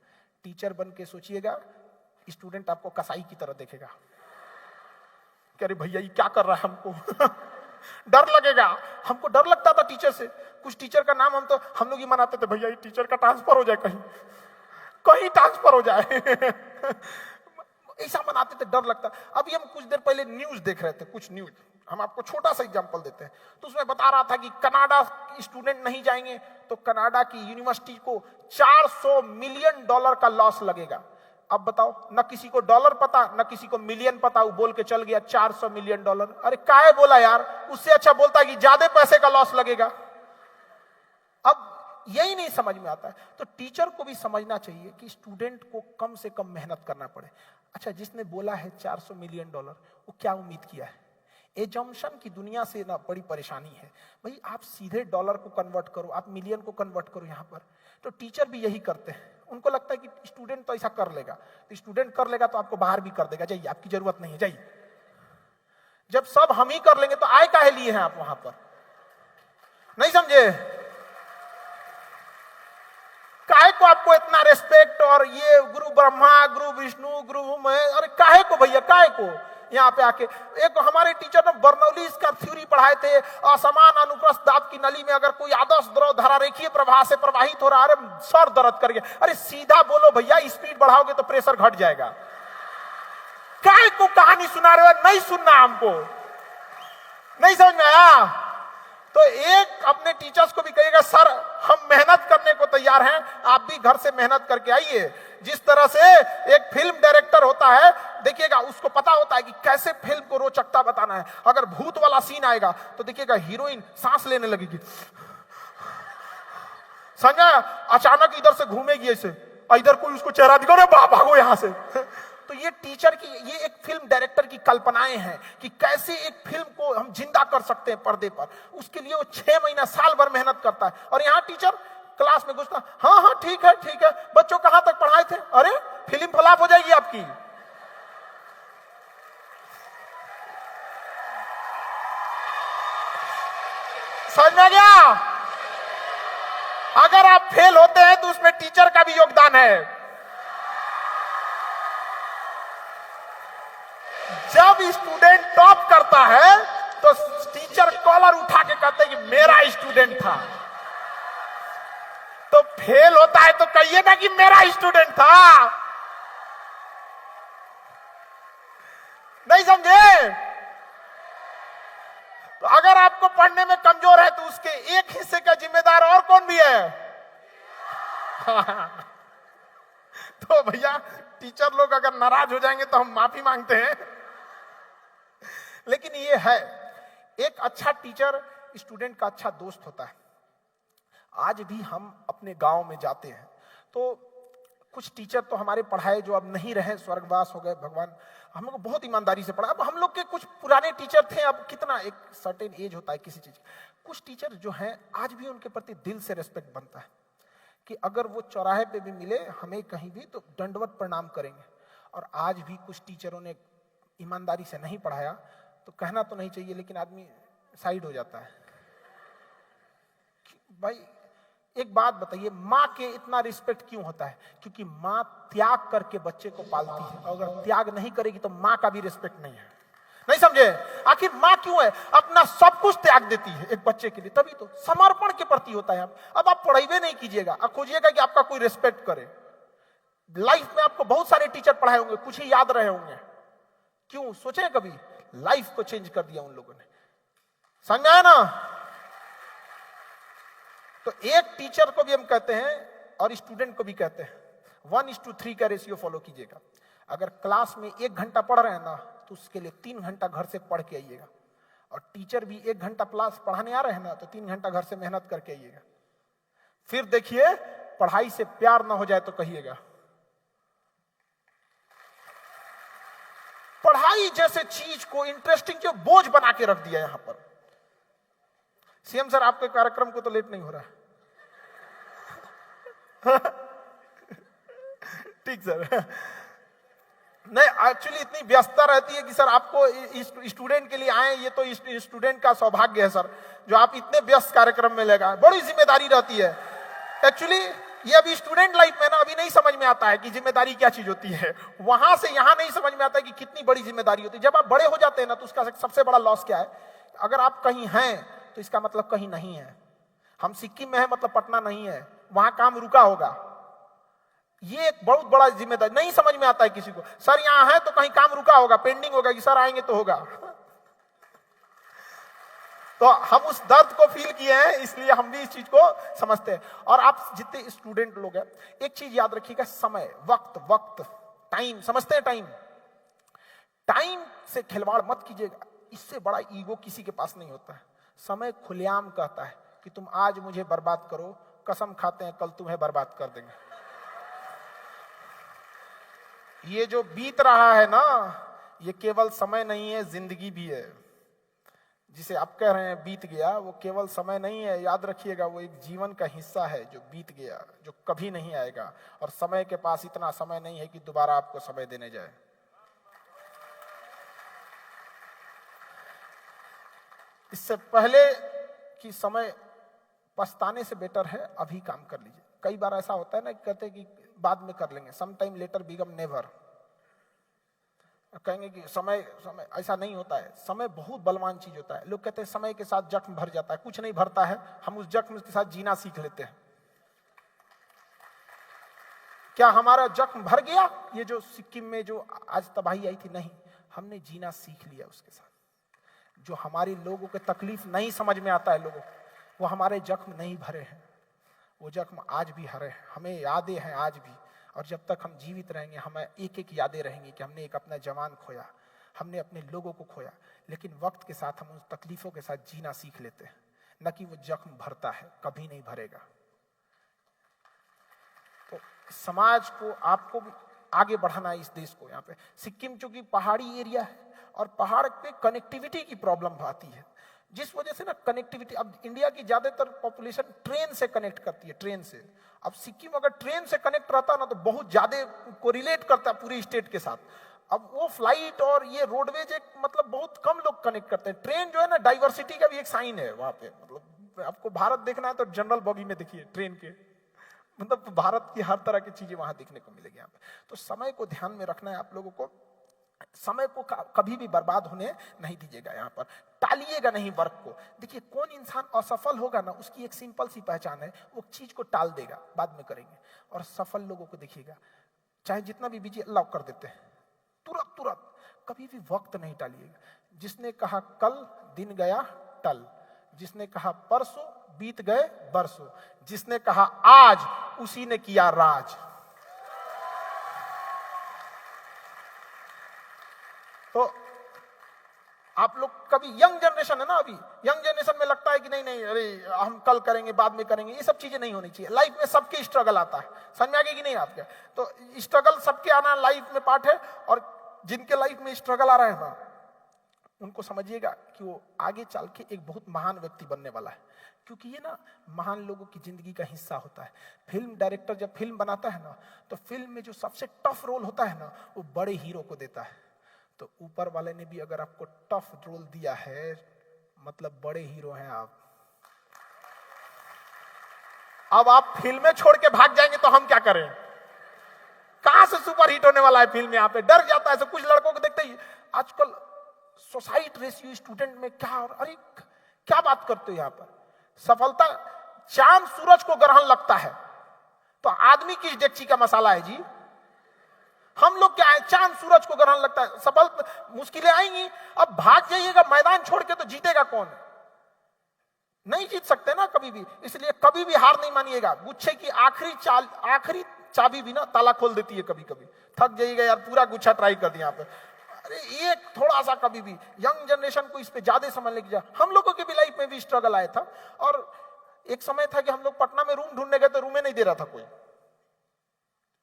टीचर बन के सोचिएगा, स्टूडेंट आपको कसाई की तरह देखेगा। कह रहे भैया ये क्या कर रहा है हमको डर लगेगा। हमको डर लगता था टीचर से। कुछ टीचर का नाम हम लोग ही मनाते थे, भैया ये टीचर का ट्रांसफर हो जाए, कहीं ट्रांसफर हो जाए ऐसा मनाते थे, डर लगता। अभी हम कुछ देर पहले न्यूज देख रहे थे, कुछ न्यूज, हम आपको छोटा सा एग्जांपल देते हैं। तो उसमें बता रहा था कि कनाडा स्टूडेंट नहीं जाएंगे तो कनाडा की यूनिवर्सिटी को $400 मिलियन का लॉस लगेगा। अब बताओ, न किसी को डॉलर पता, न किसी को मिलियन पता, वो बोल के चल गया $400 मिलियन। अरे काहे बोला यार? उससे अच्छा बोलता है कि ज्यादा पैसे का लॉस लगेगा। अब यही नहीं समझ में आता है। तो टीचर को भी समझना चाहिए कि स्टूडेंट को कम से कम मेहनत करना पड़े। अच्छा, जिसने बोला है $400 मिलियन, वो क्या उम्मीद किया है? एजम्पशन की दुनिया से ना बड़ी परेशानी है। भाई आप सीधे डॉलर को कन्वर्ट करो, आप मिलियन को कन्वर्ट करो यहाँ पर। तो टीचर भी यही करते हैं। उनको लगता है कि स्टूडेंट तो ऐसा कर लेगा, तो स्टूडेंट कर लेगा तो आपको बाहर भी कर देगा, जाइए आपकी जरूरत नहीं है, जाइए। जब सब हम ही कर लेंगे तो आए काहे लिए हैं आप वहां पर? नहीं समझे? काहे को आपको इतना रेस्पेक्ट और ये गुरु ब्रह्मा, गुरु विष्णु, गुरु महेश? अरे काहे को भैया, काहे को? यहाँ पे आके। एक हमारे टीचर ने बर्नौली का थ्योरी पढ़ाए थे, असमान अनुप्रस्थ दाब की नली में अगर कोई आदर्श द्रव धारा रेखीय प्रवाह से प्रवाहित हो रहा है, अरे सर दर्द कर गया। अरे सीधा बोलो भैया, स्पीड बढ़ाओगे तो प्रेशर घट जाएगा। काय को कहानी सुना रहे हो, नहीं सुनना हमको, नहीं समझ में आया तो एक अपने टीचर्स को भी कहिएगा, सर हम मेहनत करने को तैयार हैं, आप भी घर से मेहनत करके आइए। जिस तरह से एक फिल्म डायरेक्टर होता है, देखिएगा उसको पता होता है कि कैसे फिल्म को रोचकता बताना है। अगर भूत वाला सीन आएगा तो देखिएगा हीरोइन सांस लेने लगेगी, समझा, अचानक इधर से घूमेगी ऐसे, इधर कोई उसको चेहरा दिखा, अरे भागो यहां से। तो ये टीचर की, ये एक फिल्म डायरेक्टर की कल्पनाएं हैं कि कैसे एक फिल्म को हम जिंदा कर सकते हैं पर्दे पर। उसके लिए वो 6 महीना साल भर मेहनत करता है। और यहाँ टीचर क्लास में घुसता, हाँ हाँ ठीक है ठीक है, बच्चों कहां तक पढ़ाए थे, अरे फिल्म फ्लॉप हो जाएगी आपकी। समझ में गया? अगर आप फेल होते हैं तो उसमें टीचर का भी योगदान है। जब स्टूडेंट टॉप करता है तो टीचर कॉलर उठा के कहते हैं कि मेरा स्टूडेंट था। तो फेल होता है तो कहिए ना कि मेरा स्टूडेंट था। नहीं समझे? तो अगर आपको पढ़ने में कमजोर है तो उसके एक हिस्से का जिम्मेदार और कौन भी है? तो भैया टीचर लोग अगर नाराज हो जाएंगे तो हम माफी मांगते हैं। लेकिन ये है, एक अच्छा टीचर स्टूडेंट का अच्छा दोस्त होता है। आज भी हम अपने गांव में जाते हैं तो कुछ टीचर तो हमारे पढ़ाए जो अब नहीं रहे, स्वर्गवास हो गए, भगवान हम लोग बहुत ईमानदारी से पढ़ा। अब हम लोग के कुछ पुराने टीचर थे, अब कितना एक सर्टेन एज होता है किसी चीज। कुछ टीचर जो हैं आज भी उनके प्रति दिल से रिस्पेक्ट बनता है कि अगर वो चौराहे पे भी मिले हमें कहीं भी तो दंडवत प्रणाम करेंगे। और आज भी कुछ टीचरों ने ईमानदारी से नहीं पढ़ाया तो कहना तो नहीं चाहिए, लेकिन आदमी साइड हो जाता है। भाई एक बात बताइए, माँ के इतना रिस्पेक्ट क्यों होता है? क्योंकि माँ त्याग करके बच्चे को पालती है, और अगर त्याग नहीं करेगी तो माँ का भी रिस्पेक्ट नहीं है। नहीं समझे? आखिर माँ क्यों है? अपना सब कुछ त्याग देती है एक बच्चे के लिए, तभी तो समर्पण के प्रति होता है। अब आप पढ़ाई नहीं कीजिएगा, आप खोजिएगा कि आपका कोई रिस्पेक्ट करे। लाइफ में आपको बहुत सारे टीचर पढ़ाए होंगे, कुछ ही याद रहे होंगे। क्यों? सोचे कभी? लाइफ को चेंज कर दिया उन लोगों ने। समझा ना? तो एक टीचर को भी हम कहते हैं और स्टूडेंट को भी कहते हैं 1:3 का रेशियो फॉलो कीजिएगा। अगर क्लास में 1 घंटा पढ़ रहे हैं ना तो उसके लिए 3 घंटा घर से पढ़ के आइएगा। और टीचर भी 1 घंटा क्लास पढ़ाने आ रहे हैं ना तो 3 घंटा घर से मेहनत करके आइएगा। फिर देखिए पढ़ाई से प्यार ना हो जाए तो कहिएगा। पढ़ाई जैसे चीज को इंटरेस्टिंग क्यों बोझ बना के रख दिया यहां पर। सीएम सर आपके कार्यक्रम को तो लेट नहीं हो रहा है? ठीक सर। नहीं एक्चुअली इतनी व्यस्तता रहती है कि सर आपको स्टूडेंट के लिए आए, ये तो स्टूडेंट का सौभाग्य है सर जो आप इतने व्यस्त कार्यक्रम में लगा। बड़ी जिम्मेदारी रहती है एक्चुअली। ये अभी स्टूडेंट लाइफ में ना अभी नहीं समझ में आता है कि जिम्मेदारी क्या चीज होती है। वहां से यहां नहीं समझ में आता है कि कितनी बड़ी जिम्मेदारी होती है। जब आप बड़े हो जाते हैं ना तो उसका सबसे बड़ा लॉस क्या है? अगर आप कहीं हैं तो इसका मतलब कहीं नहीं है। हम सिक्किम में है मतलब पटना नहीं है, वहां काम रुका होगा। ये एक बहुत बड़ा जिम्मेदारी नहीं समझ में आता है किसी को। सर यहां है तो कहीं काम रुका होगा, पेंडिंग होगा कि सर आएंगे तो होगा। तो हम उस दर्द को फील किए हैं, इसलिए हम भी इस चीज को समझते हैं। और आप जितने स्टूडेंट लोग हैं एक चीज याद रखिएगा, समय, वक्त, टाइम, समझते हैं टाइम? टाइम से खिलवाड़ मत कीजिएगा। इससे बड़ा ईगो किसी के पास नहीं होता है। समय खुलेआम कहता है कि तुम आज मुझे बर्बाद करो, कसम खाते हैं कल तुम्हें बर्बाद कर देंगे। ये जो बीत रहा है ना ये केवल समय नहीं है, जिंदगी भी है। जिसे आप कह रहे हैं बीत गया, वो केवल समय नहीं है, याद रखिएगा वो एक जीवन का हिस्सा है जो बीत गया, जो कभी नहीं आएगा। और समय के पास इतना समय नहीं है कि दोबारा आपको समय देने जाए। इससे पहले कि समय पछताने से बेटर है अभी काम कर लीजिए। कई बार ऐसा होता है ना, कहते हैं कि बाद में कर लेंगे, some time later become never. कहेंगे कि समय समय ऐसा नहीं होता है, समय बहुत बलवान चीज होता है। लोग कहते हैं समय के साथ जख्म भर जाता है, कुछ नहीं भरता है, हम उस जख्म के साथ जीना सीख लेते हैं। क्या हमारा जख्म भर गया? ये जो सिक्किम में जो आज तबाही आई थी, नहीं, हमने जीना सीख लिया उसके साथ। जो हमारे लोगों के तकलीफ नहीं समझ में आता है लोगों को, वो हमारे जख्म नहीं भरे हैं, वो जख्म आज भी हरे हैं, हमें यादें हैं आज भी। और जब तक हम जीवित रहेंगे हमें एक एक यादें रहेंगी कि हमने एक अपना जवान खोया, हमने अपने लोगों को खोया। लेकिन वक्त के साथ हम उन तकलीफों के साथ जीना सीख लेते हैं, न कि वो जख्म भरता है, कभी नहीं भरेगा। तो समाज को, आपको भी आगे बढ़ाना है इस देश को। यहाँ पे सिक्किम चूंकि पहाड़ी एरिया है और पहाड़ पे कनेक्टिविटी की प्रॉब्लम आती है, जिस वजह से ना कनेक्टिविटी, अब इंडिया की ज्यादातर पॉपुलेशन ट्रेन से कनेक्ट करती है, ट्रेन से। अब सिक्किम अगर ट्रेन से कनेक्ट रहता ना तो बहुत ज्यादा कोरिलेट करता है पूरी स्टेट के साथ। अब वो फ्लाइट और ये रोडवेज एक मतलब बहुत कम लोग कनेक्ट करते हैं। ट्रेन जो है ना डाइवर्सिटी का भी एक साइन है वहां पे। मतलब आपको भारत देखना है तो जनरल बॉगी में देखिए ट्रेन के, मतलब भारत की हर तरह की चीजें वहां देखने को मिलेगी यहाँ पे। तो समय को ध्यान में रखना है आप लोगों को, समय को कभी भी बर्बाद होने नहीं दीजिएगा। यहाँ पर टालिएगा नहीं वर्क को। देखिए कौन इंसान असफल होगा ना, उसकी एक सिंपल सी पहचान है, वो चीज को टाल देगा, बाद में करेंगे। और सफल लोगों को देखिएगा, चाहे जितना भी बिजी, अल्लाह कर देते हैं तुरंत तुरंत, कभी भी वक्त नहीं टालिएगा। जिसने कहा कल, दिन गया टल। जिसने कहा परसों, बीत गए बरसों। जिसने कहा आज, उसी ने किया राज। तो आप लोग कभी, यंग जनरेशन है ना, अभी यंग जनरेशन में लगता है कि नहीं नहीं, अरे हम कल करेंगे, बाद में करेंगे, ये सब चीजें नहीं होनी चाहिए। लाइफ में सबके स्ट्रगल आता है, समझ में आ गया कि नहीं आपके? तो स्ट्रगल सबके आना लाइफ में पार्ट है। और जिनके लाइफ में स्ट्रगल आ रहा है ना, उनको समझिएगा कि वो आगे चल के एक बहुत महान व्यक्ति बनने वाला है, क्योंकि ये ना महान लोगों की जिंदगी का हिस्सा होता है। फिल्म डायरेक्टर जब फिल्म बनाता है ना, तो फिल्म में जो सबसे टफ रोल होता है ना, वो बड़े हीरो को देता है। तो ऊपर वाले ने भी अगर आपको टफ रोल दिया है, मतलब बड़े हीरो हैं आप। अब आप फिल्में छोड़ के भाग जाएंगे तो हम क्या करें? कहां से सुपर हिट होने वाला है फिल्म? यहाँ पे डर जाता है। कुछ लड़कों को देखते ही आजकल सोसाइटी रेशियो स्टूडेंट में क्या, और अरे क्या बात करते हो यहाँ पर? सफलता चांद सूरज को ग्रहण लगता है, तो आदमी किस डेगची का मसाला है जी? हम लोग क्या है, चांद सूरज को ग्रहण लगता है। सफल मुश्किलें आएंगी, अब भाग जाइएगा मैदान छोड़ के तो जीतेगा कौन? नहीं जीत सकते ना कभी भी। इसलिए कभी भी हार नहीं मानिएगा। गुच्छे की आखिरी चाबी भी ना ताला खोल देती है कभी कभी। थक जाइएगा यार, पूरा गुच्छा ट्राई कर दिया यहाँ पे, अरे एक थोड़ा सा कभी भी। यंग जनरेशन को इस पे ज्यादा समझ लेके जा। हम लोगों की भी लाइफ में भी स्ट्रगल आया था, और एक समय था कि हम लोग पटना में रूम ढूंढने गए तो रूमें नहीं दे रहा था कोई।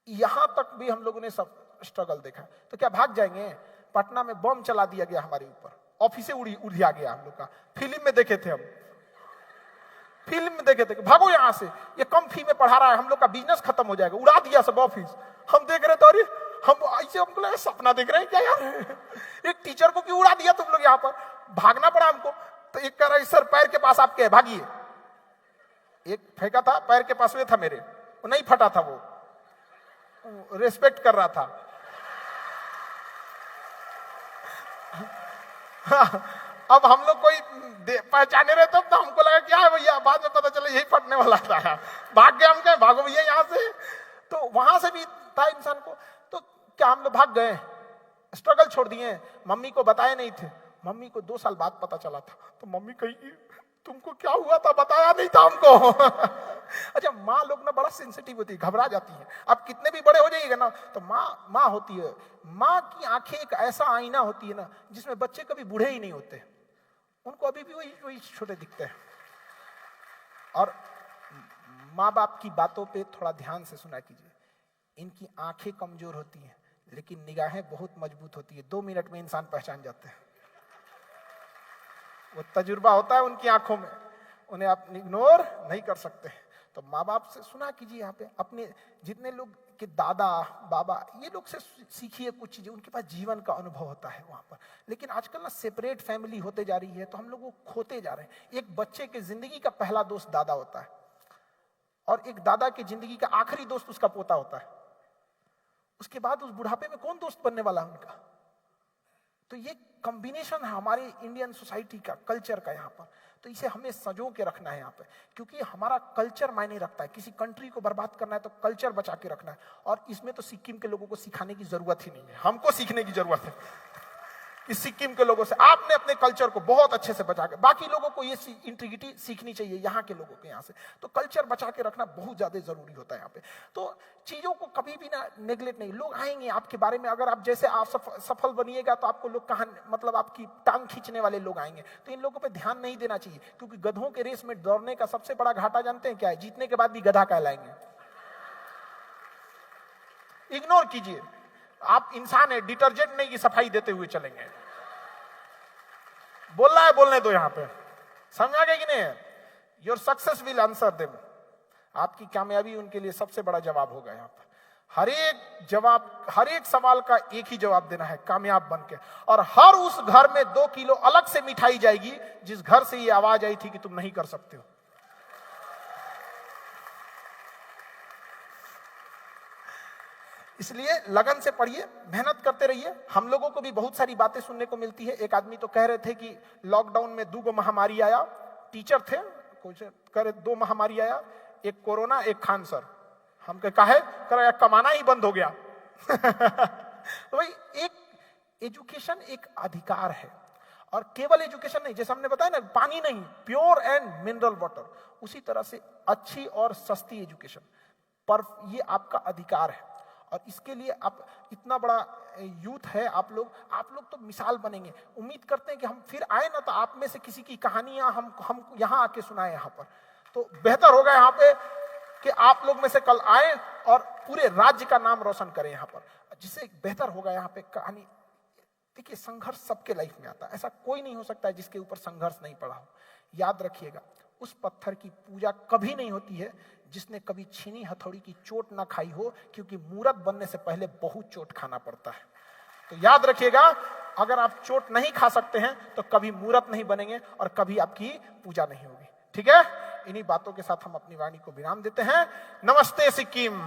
यहां तक भी हम लोगों ने सब स्ट्रगल देखा। तो क्या भाग जाएंगे? पटना में बम चला दिया गया हमारे ऊपर, ऑफिसे उड़िया गया हम लोग का। फिल्म में देखे थे हम, फिल्म में देखे थे कि भागो यहां से, ये कम फी में पढ़ा रहा है, हम लोग का बिजनेस खत्म हो जाएगा। उड़ा दिया सब ऑफिस। हम देख रहे थे, अरे हम ऐसे, हमको लगा सपना देख रहे हैं क्या यार? एक टीचर को क्यों उड़ा दिया तुम लोग? यहाँ पर भागना पड़ा हमको। तो एक कह रहा है सर पैर के पास आपके, भागिए। एक फेंका था पैर के पास में था मेरे, वो नहीं फटा था, वो रेस्पेक्ट कर रहा था। अब हम लोग कोई पहचाने रहे तब तो हमको लगा क्या है भैया, बाद में पता चला यही फटने वाला था। भाग गए। हम कहे भागो भैया यहाँ से। तो वहां से भी था इंसान को। तो क्या हम लोग भाग गए, स्ट्रगल छोड़ दिए? मम्मी को बताए नहीं थे। मम्मी को 2 साल बाद पता चला था। तो मम्मी कही तुमको क्या हुआ था, बताया नहीं था हमको। अच्छा, माँ लोग ना बड़ा सेंसिटिव होती है, घबरा जाती है। अब कितने भी बड़े हो जाइएगा ना, तो माँ होती है। माँ की आंखें एक ऐसा आईना होती है ना, जिसमें बच्चे कभी बूढ़े ही नहीं होते, उनको अभी भी वही छोटे दिखते हैं। और माँ बाप की बातों पे थोड़ा ध्यान से सुना कीजिए। इनकी आंखें कमजोर होती हैं, लेकिन निगाहें बहुत मजबूत होती है। 2 मिनट में इंसान पहचान जाते हैं। वो तजुर्बा होता है उनकी आंखों में, उन्हें आप इग्नोर नहीं कर सकते। तो माँ बाप से सुना कीजिए। यहाँ पे अपने जितने लोग के दादा बाबा, ये लोग से सीखिए कुछ चीजें, उनके पास जीवन का अनुभव होता है वहां पर। लेकिन आजकल ना सेपरेट फैमिली होते जा रही है, तो हम लोग वो खोते जा रहे हैं। एक बच्चे के जिंदगी का पहला दोस्त दादा होता है, और एक दादा की जिंदगी का आखिरी दोस्त उसका पोता होता है। उसके बाद उस बुढ़ापे में कौन दोस्त बनने वाला है उनका? तो ये कॉम्बिनेशन है हमारे इंडियन सोसाइटी का, कल्चर का यहाँ पर। तो इसे हमें संजो के रखना है यहाँ पे, क्योंकि हमारा कल्चर मायने रखता है। किसी कंट्री को बर्बाद करना है तो कल्चर बचा के रखना है, और इसमें तो सिक्किम के लोगों को सिखाने की जरूरत ही नहीं है, हमको सीखने की जरूरत है कि सिक्किम के लोगों से आपने अपने कल्चर को बहुत अच्छे से बचा के, बाकी लोगों को ये इंटीग्रिटी सीखनी चाहिए यहाँ के लोगों के यहाँ से। तो कल्चर बचा के रखना बहुत ज्यादा जरूरी होता है यहाँ पे। तो चीजों को कभी भी ना नेग्लेक्ट नहीं, लोग आएंगे आपके बारे में, अगर आप जैसे आप सफल बनिएगा तो आपको लोग कहां मतलब आपकी टांग खींचने वाले लोग आएंगे, तो इन लोगों पे ध्यान नहीं देना चाहिए, क्योंकि गधों के रेस में दौड़ने का सबसे बड़ा घाटा जानते हैं क्या है? जीतने के बाद भी गधा कहलाएंगे। इग्नोर कीजिए, आप इंसान है, डिटर्जेंट नहीं की सफाई देते हुए चलेंगे। बोल रहा है, बोलने दो यहाँ पे, समझा गया कि नहीं? Your success will answer them, आपकी कामयाबी उनके लिए सबसे बड़ा जवाब होगा। यहाँ पर हर एक सवाल का एक ही जवाब देना है, कामयाब बन के। और हर उस घर में 2 किलो अलग से मिठाई जाएगी जिस घर से ये आवाज आई थी कि तुम नहीं कर सकते हो। इसलिए लगन से पढ़िए, मेहनत करते रहिए। हम लोगों को भी बहुत सारी बातें सुनने को मिलती है। एक आदमी तो कह रहे थे कि लॉकडाउन में 2 महामारी आया, टीचर थे कुछ कह रहे 2 महामारी आया, एक कोरोना एक खानसर। हम कहे कर कमाना ही बंद हो गया। तो भाई एक एजुकेशन एक अधिकार है, और केवल एजुकेशन नहीं, जैसे हमने बताया ना, पानी नहीं, प्योर एंड मिनरल वाटर, उसी तरह से अच्छी और सस्ती एजुकेशन पर ये आपका अधिकार है। और इसके लिए आप इतना बड़ा यूथ है, आप लोग तो मिसाल बनेंगे। उम्मीद करते हैं कि हम फिर आए ना तो आप में से किसी की कहानियां हम यहाँ आके सुनाए यहाँ पर, तो बेहतर होगा यहाँ पे कि आप लोग में से कल आए और पूरे राज्य का नाम रोशन करें यहाँ पर, जिससे बेहतर होगा यहाँ पे कहानी। देखिए, संघर्ष सबके लाइफ में आता है, ऐसा कोई नहीं हो सकता है जिसके ऊपर संघर्ष नहीं पड़ा हो। याद रखिएगा, उस पत्थर की पूजा कभी नहीं होती है जिसने कभी छीनी हथौड़ी की चोट ना खाई हो, क्योंकि मूर्त बनने से पहले बहुत चोट खाना पड़ता है। तो याद रखिएगा, अगर आप चोट नहीं खा सकते हैं तो कभी मूर्त नहीं बनेंगे और कभी आपकी पूजा नहीं होगी। ठीक है, इन्हीं बातों के साथ हम अपनी वाणी को विराम देते हैं। नमस्ते सिक्किम।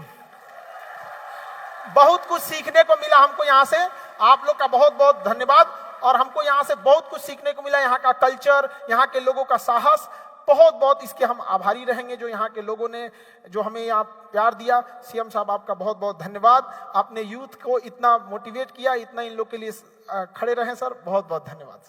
बहुत कुछ सीखने को मिला हमको यहाँ से, आप लोग का बहुत बहुत धन्यवाद। और हमको यहाँ से बहुत कुछ सीखने को मिला, यहाँ का कल्चर, यहाँ के लोगों का साहस, बहुत बहुत इसके हम आभारी रहेंगे जो यहाँ के लोगों ने जो हमें यहाँ प्यार दिया। सीएम साहब, आपका बहुत बहुत धन्यवाद, आपने यूथ को इतना मोटिवेट किया, इतना इन लोग के लिए खड़े रहे सर, बहुत बहुत धन्यवाद।